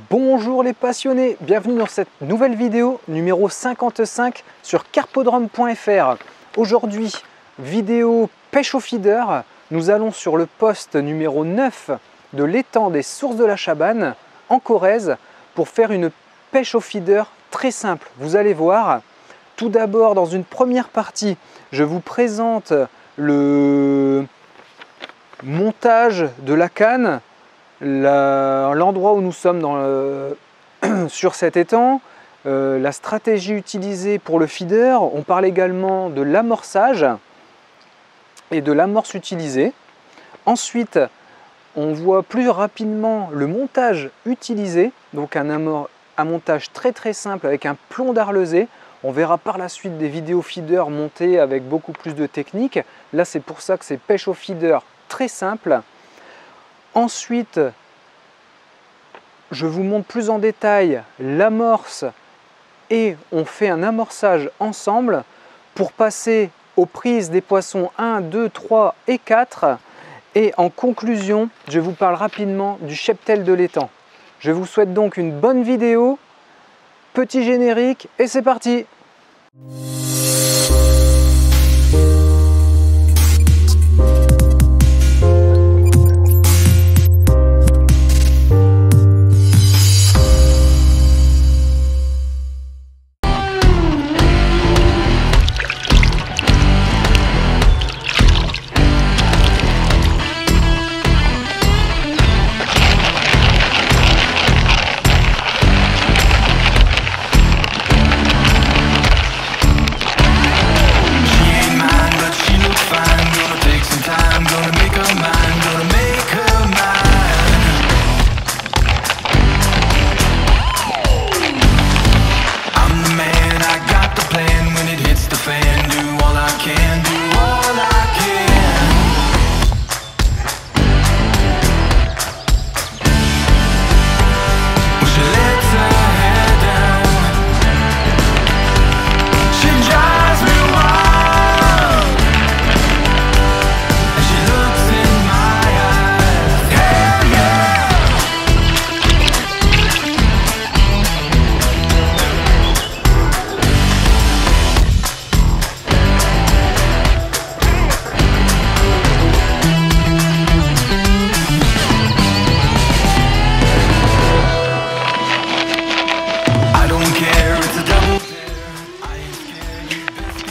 Bonjour les passionnés, bienvenue dans cette nouvelle vidéo numéro 55 sur carpodrome.fr. Aujourd'hui, vidéo pêche au feeder. Nous allons sur le poste numéro 9 de l'étang des Sources de la Chabanne en Corrèze pour faire une pêche au feeder très simple. Vous allez voir, tout d'abord dans une première partie, je vous présente le montage de la canne, l'endroit où nous sommes sur cet étang, la stratégie utilisée pour le feeder. On parle également de l'amorçage et de l'amorce utilisée. Ensuite, on voit plus rapidement le montage utilisé, donc un montage très simple avec un plomb d'arlezé. On verra par la suite des vidéos feeder montées avec beaucoup plus de technique. Là, c'est pour ça que c'est pêche au feeder très simple. Ensuite, je vous montre plus en détail l'amorce et on fait un amorçage ensemble pour passer aux prises des poissons 1, 2, 3 et 4. Et en conclusion, je vous parle rapidement du cheptel de l'étang. Je vous souhaite donc une bonne vidéo, petit générique et c'est parti!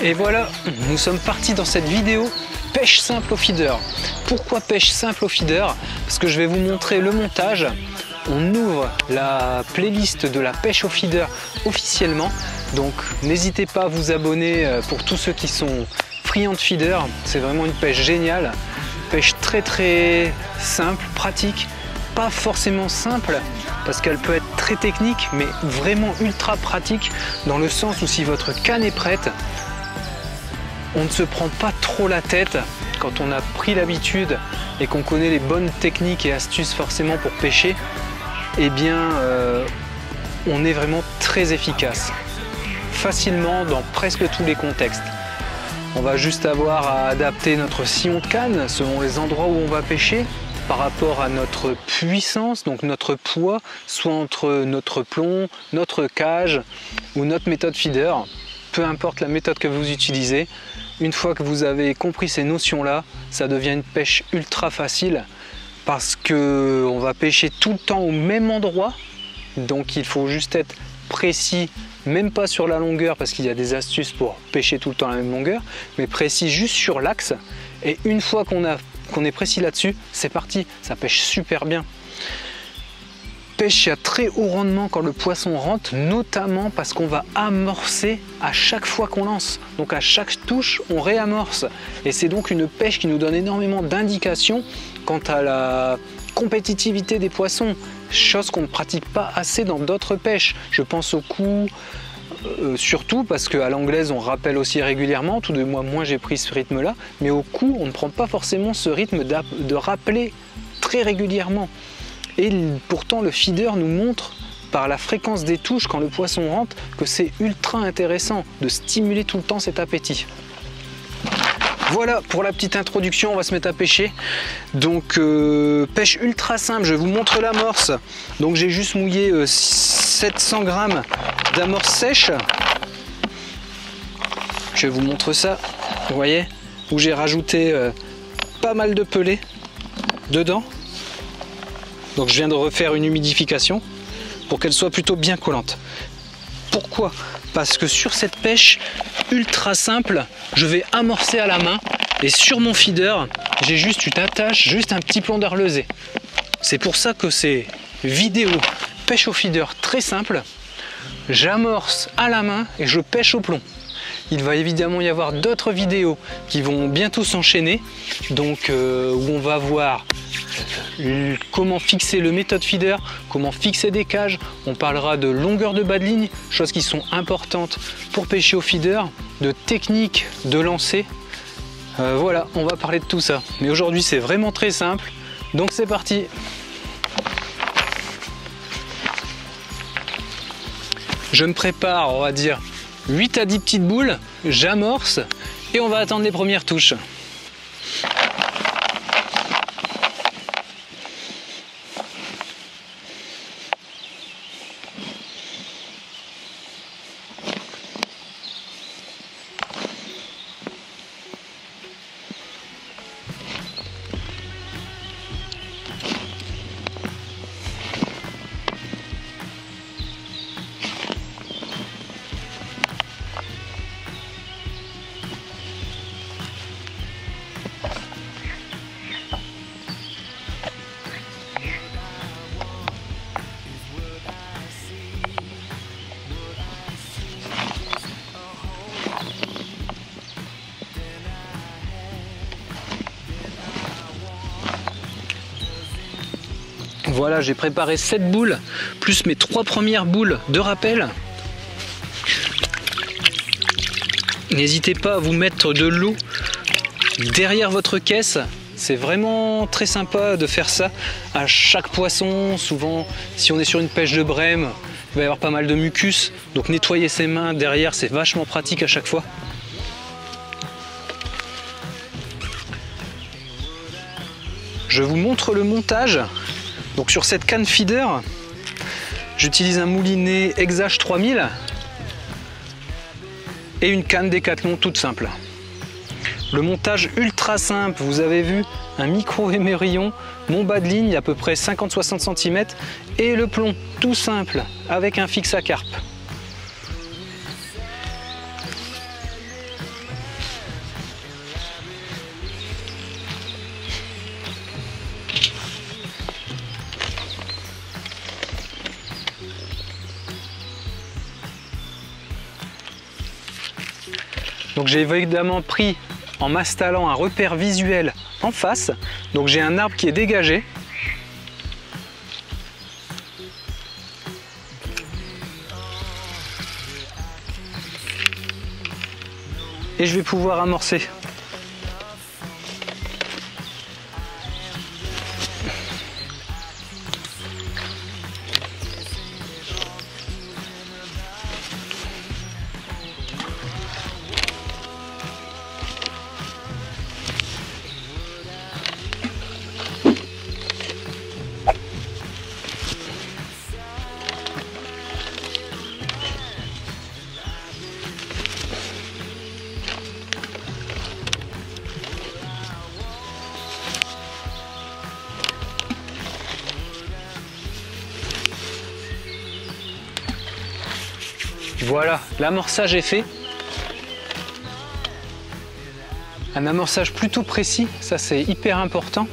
Et voilà, nous sommes partis dans cette vidéo pêche simple au feeder. Pourquoi pêche simple au feeder? Parce que je vais vous montrer le montage. On ouvre la playlist de la pêche au feeder officiellement. Donc n'hésitez pas à vous abonner pour tous ceux qui sont friands de feeder. C'est vraiment une pêche géniale. Pêche très simple, pratique. Pas forcément simple parce qu'elle peut être très technique, mais vraiment ultra pratique dans le sens où si votre canne est prête, on ne se prend pas trop la tête quand on a pris l'habitude et qu'on connaît les bonnes techniques et astuces forcément pour pêcher. Eh bien, on est vraiment très efficace, facilement dans presque tous les contextes. On va juste avoir à adapter notre sillon de canne selon les endroits où on va pêcher par rapport à notre puissance, donc notre poids, soit entre notre plomb, notre cage ou notre méthode feeder. Peu importe la méthode que vous utilisez, une fois que vous avez compris ces notions-là, ça devient une pêche ultra facile parce qu'on va pêcher tout le temps au même endroit. Donc il faut juste être précis, même pas sur la longueur parce qu'il y a des astuces pour pêcher tout le temps à la même longueur, mais précis juste sur l'axe. Et une fois qu'on est précis là-dessus, c'est parti, ça pêche super bien. Pêche à très haut rendement quand le poisson rentre, notamment parce qu'on va amorcer à chaque fois qu'on lance. Donc à chaque touche, on réamorce. Et c'est donc une pêche qui nous donne énormément d'indications quant à la compétitivité des poissons, chose qu'on ne pratique pas assez dans d'autres pêches. Je pense au coup, surtout parce qu'à l'anglaise, on rappelle aussi régulièrement, tout de moi j'ai pris ce rythme-là, mais au coup, on ne prend pas forcément ce rythme de rappeler très régulièrement. Et pourtant le feeder nous montre par la fréquence des touches quand le poisson rentre que c'est ultra intéressant de stimuler tout le temps cet appétit. Voilà pour la petite introduction, on va se mettre à pêcher. Donc pêche ultra simple, je vous montre l'amorce. Donc j'ai juste mouillé 700 grammes d'amorce sèche. Je vous montre ça, vous voyez, où j'ai rajouté pas mal de pelés dedans. Donc je viens de refaire une humidification pour qu'elle soit plutôt bien collante. Pourquoi? Parce que sur cette pêche ultra simple, je vais amorcer à la main et sur mon feeder, j'ai juste une attache, juste un petit plomb d'arlesé. C'est pour ça que ces vidéos pêche au feeder très simple, j'amorce à la main et je pêche au plomb. Il va évidemment y avoir d'autres vidéos qui vont bientôt s'enchaîner, donc où on va voir comment fixer le méthode feeder, comment fixer des cages, on parlera de longueur de bas de ligne, choses qui sont importantes pour pêcher au feeder, de technique de lancer. Voilà, on va parler de tout ça. Mais aujourd'hui c'est vraiment très simple, donc c'est parti. Je me prépare, on va dire 8 à 10 petites boules, j'amorce et on va attendre les premières touches. Voilà, j'ai préparé 7 boules, plus mes 3 premières boules de rappel. N'hésitez pas à vous mettre de l'eau derrière votre caisse. C'est vraiment très sympa de faire ça à chaque poisson. Souvent, si on est sur une pêche de brème, il va y avoir pas mal de mucus. Donc nettoyer ses mains derrière, c'est vachement pratique à chaque fois. Je vous montre le montage. Donc sur cette canne feeder, j'utilise un moulinet Exage 3000 et une canne Décathlon toute simple. Le montage ultra simple, vous avez vu un micro émerillon, mon bas de ligne à peu près 50-60 cm et le plomb tout simple avec un fixe à carpe. Donc j'ai évidemment pris en m'installant un repère visuel en face. Donc j'ai un arbre qui est dégagé. Et je vais pouvoir amorcer. Voilà, l'amorçage est fait. Un amorçage plutôt précis, ça c'est hyper important.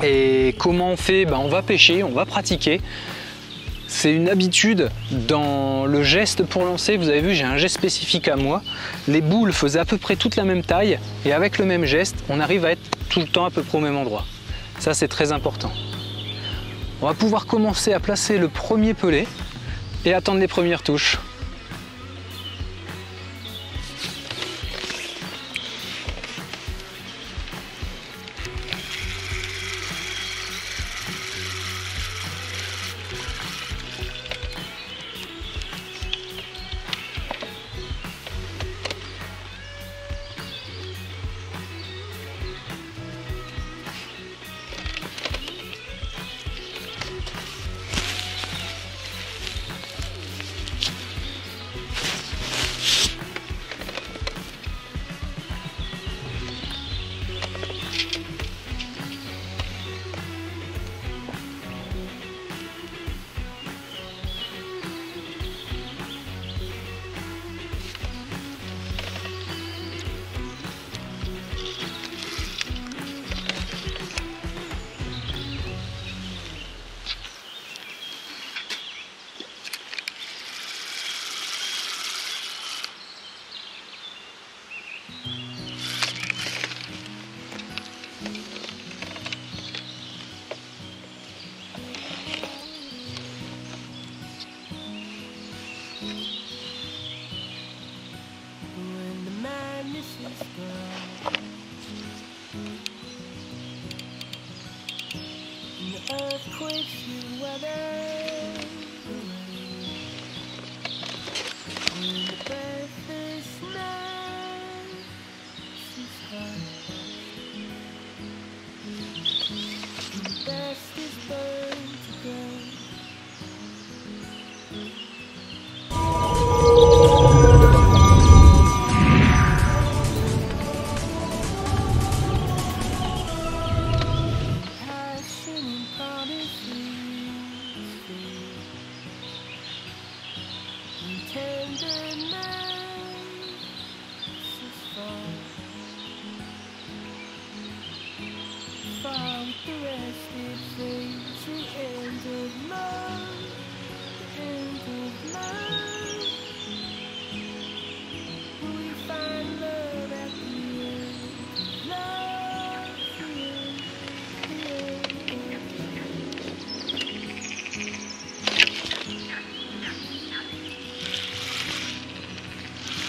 Et comment on fait? On va pêcher, on va pratiquer. C'est une habitude dans le geste pour lancer. Vous avez vu, j'ai un geste spécifique à moi. Les boules faisaient à peu près toute la même taille et avec le même geste, on arrive à être tout le temps à peu près au même endroit. Ça c'est très important. On va pouvoir commencer à placer le premier pelet et attendre les premières touches.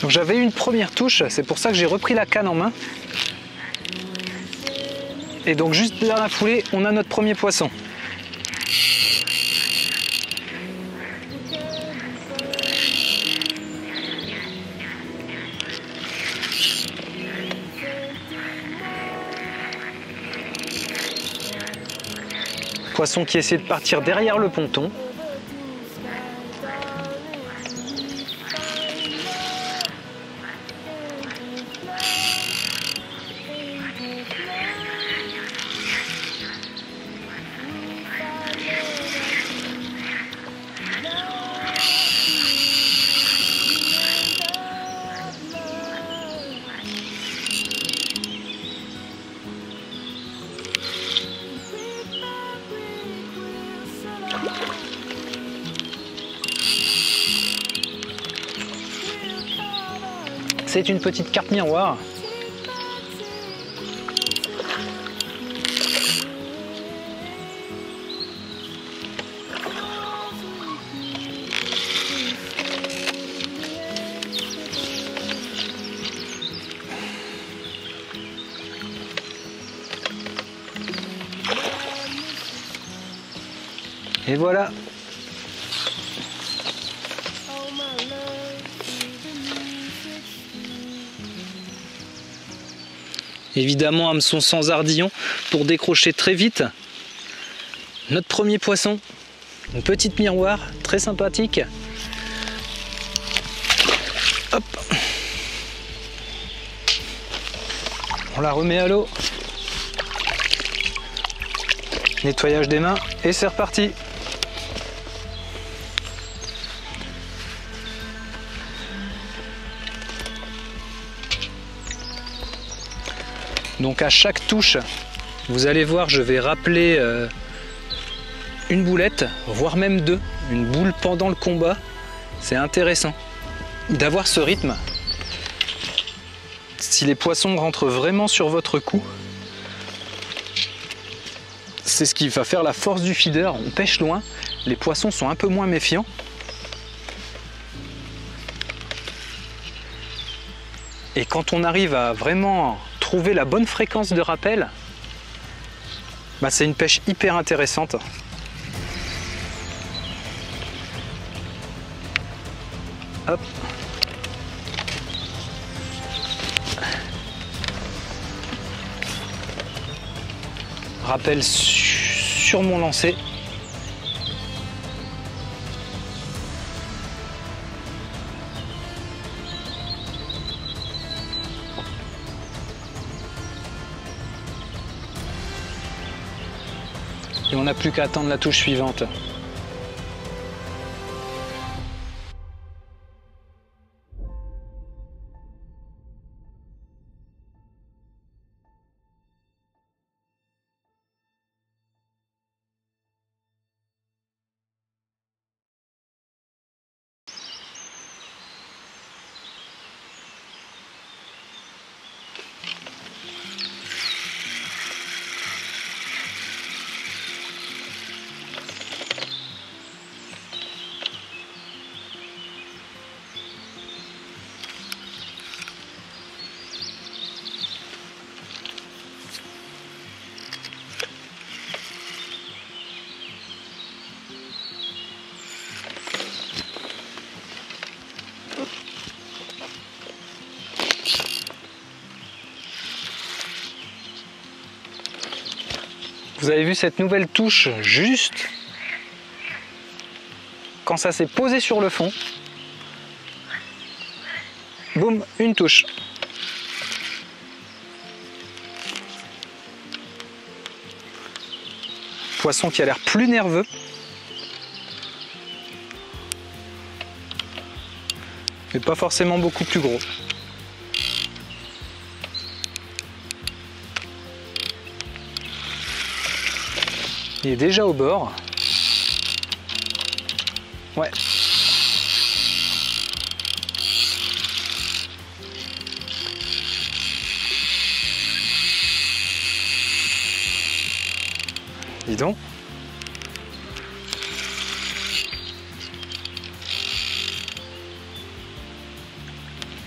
Donc j'avais eu une première touche, c'est pour ça que j'ai repris la canne en main. Et donc juste dans la foulée, on a notre premier poisson. Poisson qui essaie de partir derrière le ponton. C'est une petite carte miroir. Et voilà. Évidemment, hameçon sans ardillon pour décrocher très vite notre premier poisson. Une petite miroir très sympathique. Hop. On la remet à l'eau. Nettoyage des mains et c'est reparti. Donc à chaque touche, vous allez voir, je vais rappeler une boulette, voire même deux, une boule pendant le combat. C'est intéressant d'avoir ce rythme. Si les poissons rentrent vraiment sur votre cou, c'est ce qui va faire la force du feeder. On pêche loin, les poissons sont un peu moins méfiants. Et quand on arrive à vraiment trouver la bonne fréquence de rappel, bah c'est une pêche hyper intéressante. Hop. Rappel sur mon lancer. Et on n'a plus qu'à attendre la touche suivante. Vous avez vu cette nouvelle touche juste quand ça s'est posé sur le fond. Boum, une touche. Poisson qui a l'air plus nerveux. Mais pas forcément beaucoup plus gros. Il est déjà au bord. Ouais. Dis donc.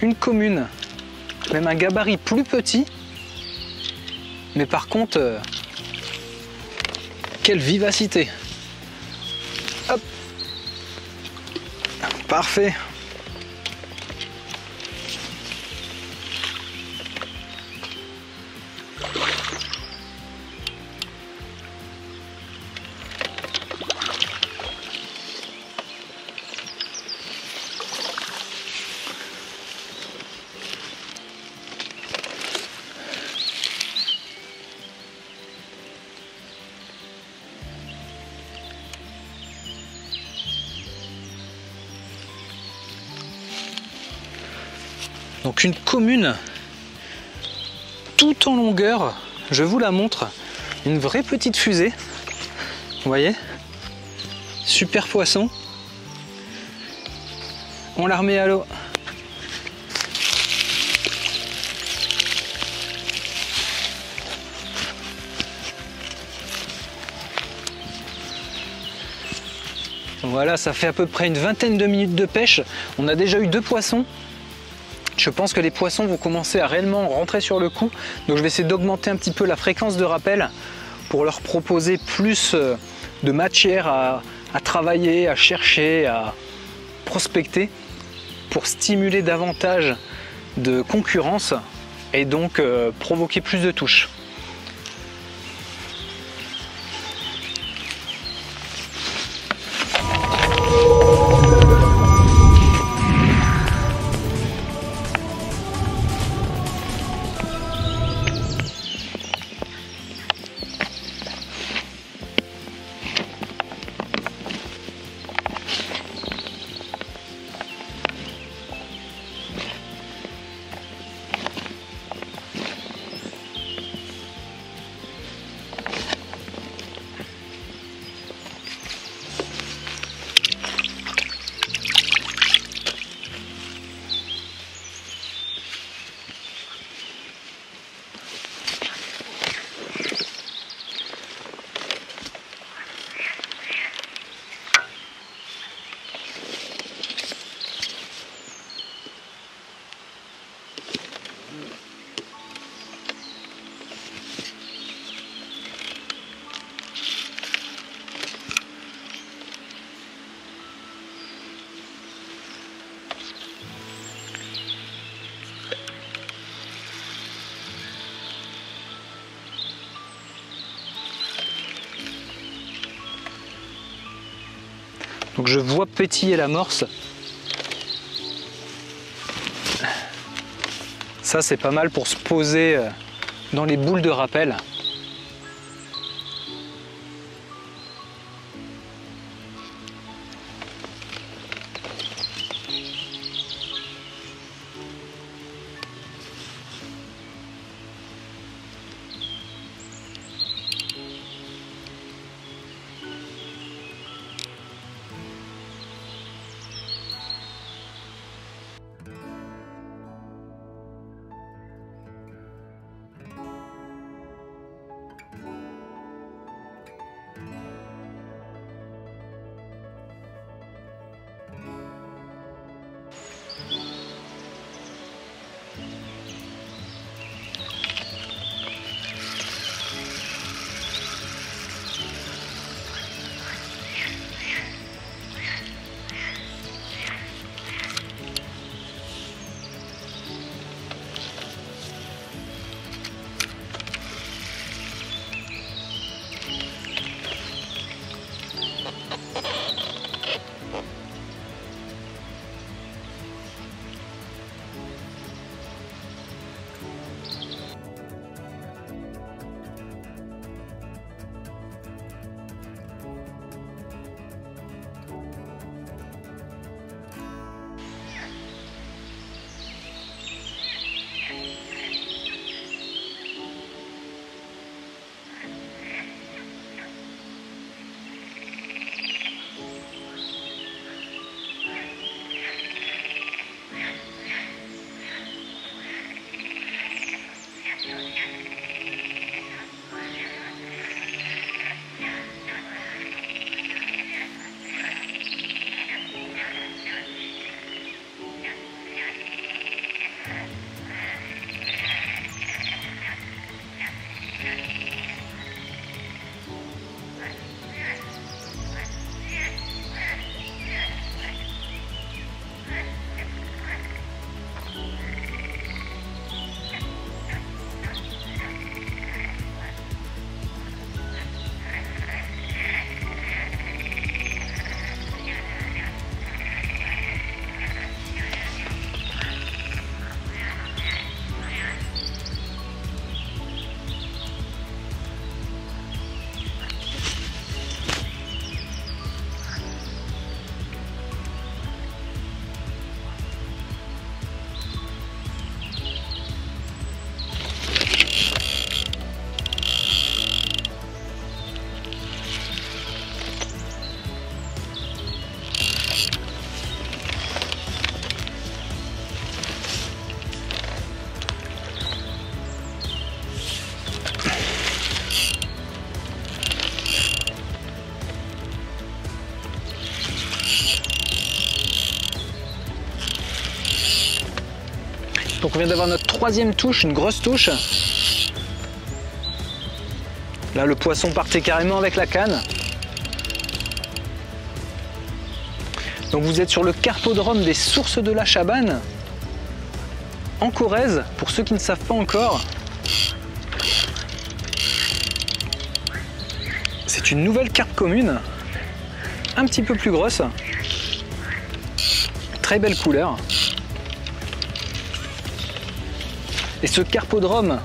Une commune, même un gabarit plus petit, mais par contre, quelle vivacité. Hop. Parfait. Donc une commune tout en longueur, je vous la montre, une vraie petite fusée, vous voyez, super poisson, on la remet à l'eau. Voilà, ça fait à peu près une vingtaine de minutes de pêche, on a déjà eu 2 poissons. Je pense que les poissons vont commencer à réellement rentrer sur le coup. Donc je vais essayer d'augmenter un petit peu la fréquence de rappel pour leur proposer plus de matière à travailler, à chercher, à prospecter pour stimuler davantage de concurrence et donc provoquer plus de touches. Donc je vois pétiller l'amorce. Ça c'est pas mal pour se poser dans les boules de rappel. Donc on vient d'avoir notre troisième touche, une grosse touche. Là le poisson partait carrément avec la canne. Donc vous êtes sur le carpodrome des Sources de la Chabanne, en Corrèze, pour ceux qui ne savent pas encore. C'est une nouvelle carpe commune, un petit peu plus grosse, très belle couleur. Et ce carpodrome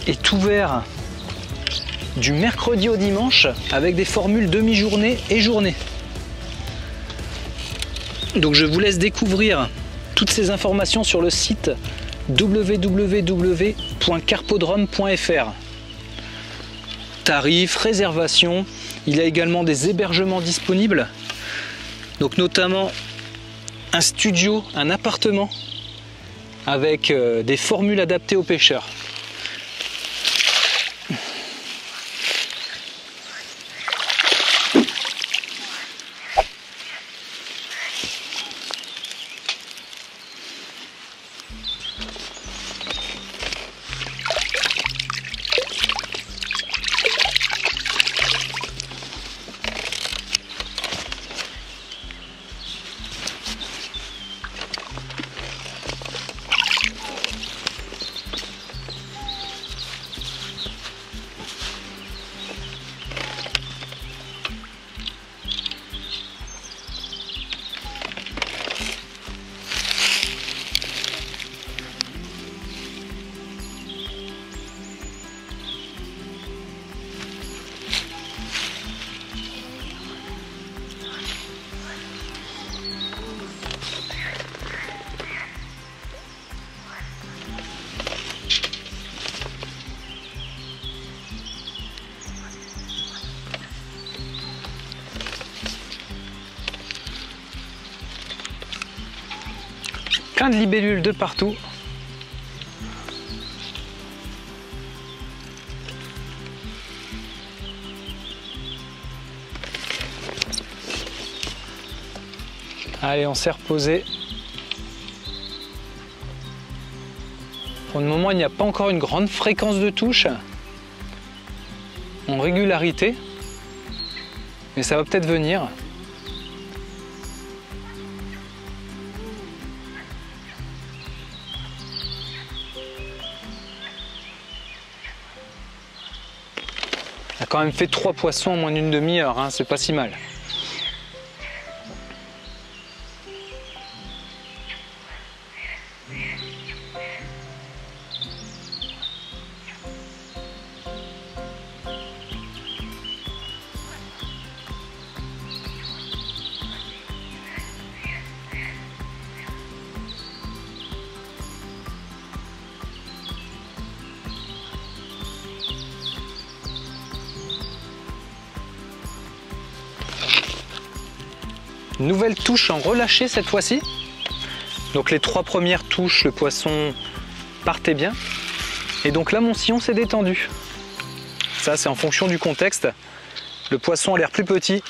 est ouvert du mercredi au dimanche avec des formules demi-journée et journée. Donc je vous laisse découvrir toutes ces informations sur le site www.carpodrome.fr. Tarifs, réservations, il y a également des hébergements disponibles, donc notamment un studio, un appartement avec des formules adaptées aux pêcheurs. Plein de libellules de partout. Allez, on s'est reposé. Pour le moment, il n'y a pas encore une grande fréquence de touche en régularité, mais ça va peut-être venir. On a quand même fait 3 poissons en moins d'une demi-heure, hein, c'est pas si mal. Nouvelle touche en relâché cette fois-ci. Donc les 3 premières touches, le poisson partait bien. Et donc là, mon sillon s'est détendu. Ça, c'est en fonction du contexte. Le poisson a l'air plus petit.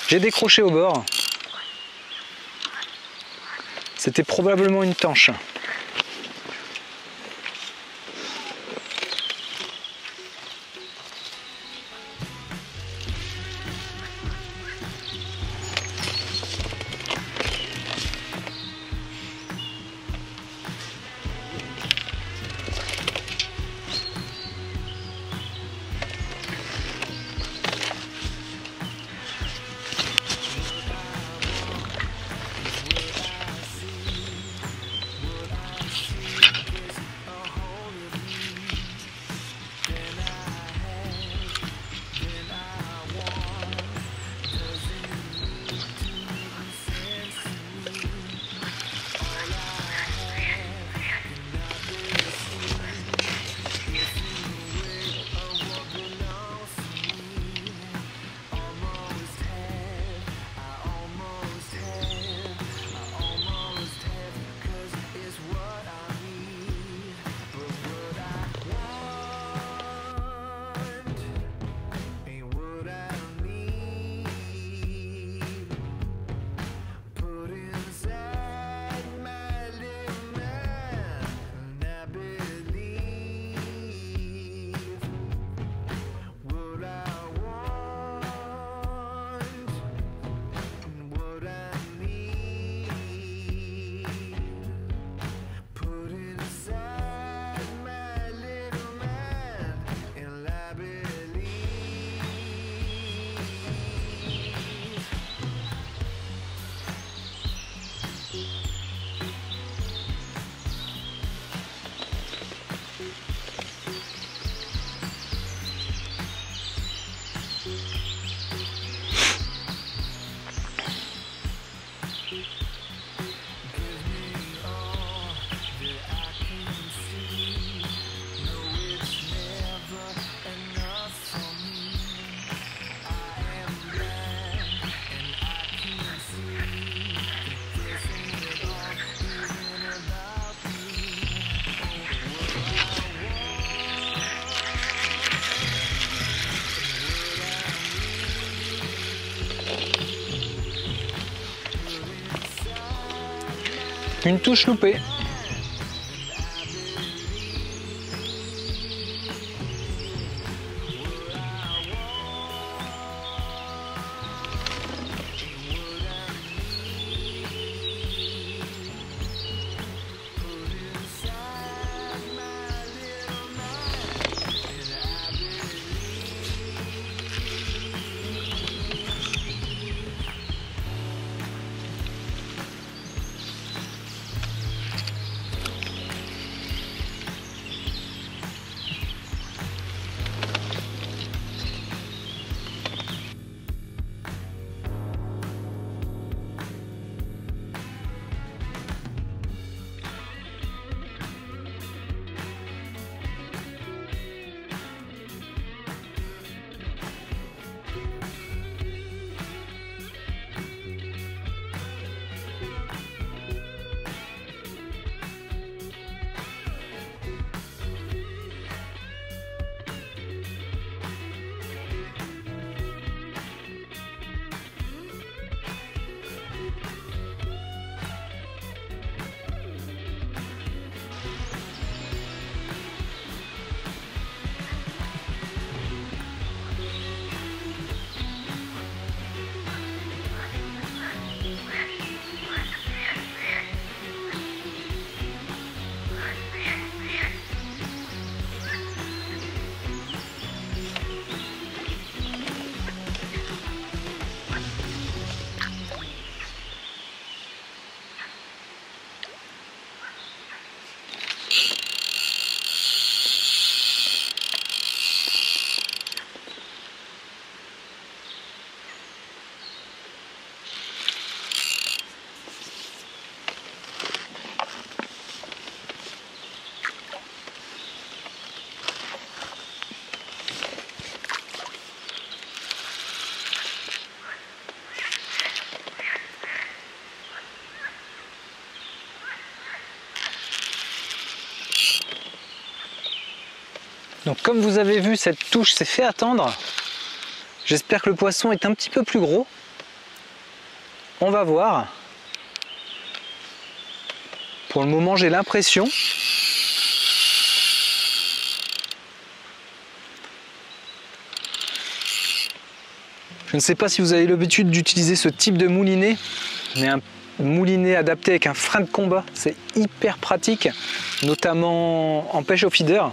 J'ai décroché au bord. C'était probablement une tanche. Une touche loupée. Donc comme vous avez vu, cette touche s'est fait attendre. J'espère que le poisson est un petit peu plus gros. On va voir. Pour le moment, j'ai l'impression. Je ne sais pas si vous avez l'habitude d'utiliser ce type de moulinet, mais un moulinet adapté avec un frein de combat, c'est hyper pratique, notamment en pêche au feeder.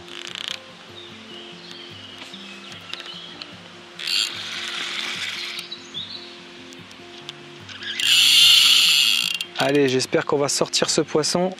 Allez, j'espère qu'on va sortir ce poisson.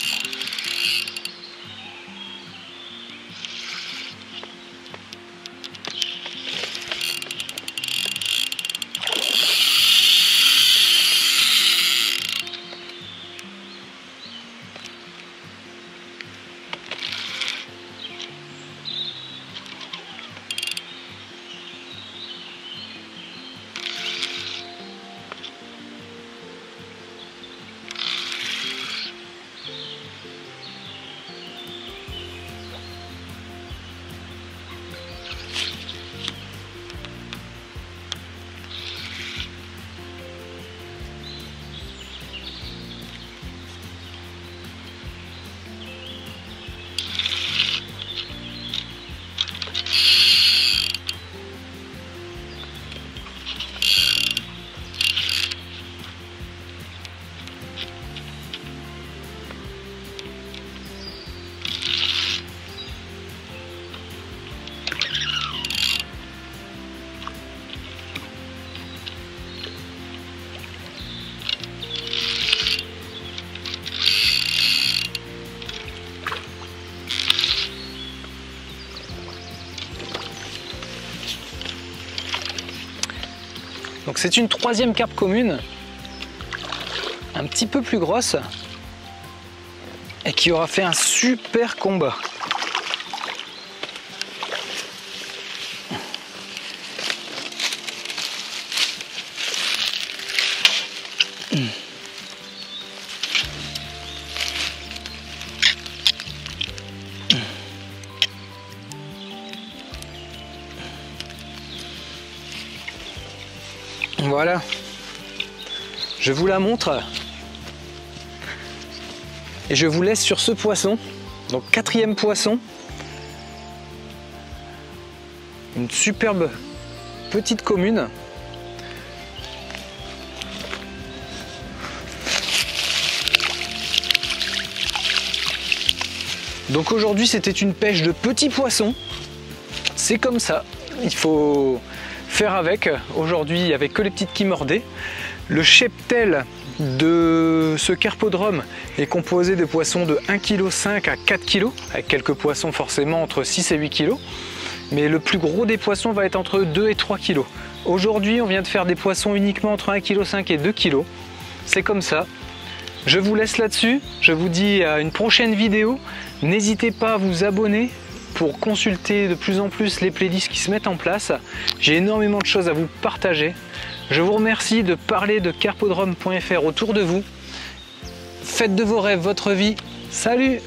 Donc c'est une troisième carpe commune, un petit peu plus grosse, et qui aura fait un super combat. Voilà, je vous la montre et je vous laisse sur ce poisson. Donc quatrième poisson, une superbe petite commune. Donc aujourd'hui c'était une pêche de petits poissons, c'est comme ça, il faut faire avec. Aujourd'hui il n'y avait que les petites qui mordaient. Le cheptel de ce carpodrome est composé de poissons de 1,5 kg à 4 kg, avec quelques poissons forcément entre 6 et 8 kg, mais le plus gros des poissons va être entre 2 et 3 kg. Aujourd'hui on vient de faire des poissons uniquement entre 1,5 kg et 2 kg, c'est comme ça. Je vous laisse là-dessus, je vous dis à une prochaine vidéo. N'hésitez pas à vous abonner pour consulter de plus en plus les playlists qui se mettent en place. J'ai énormément de choses à vous partager. Je vous remercie de parler de carpodrome.fr autour de vous. Faites de vos rêves votre vie. Salut!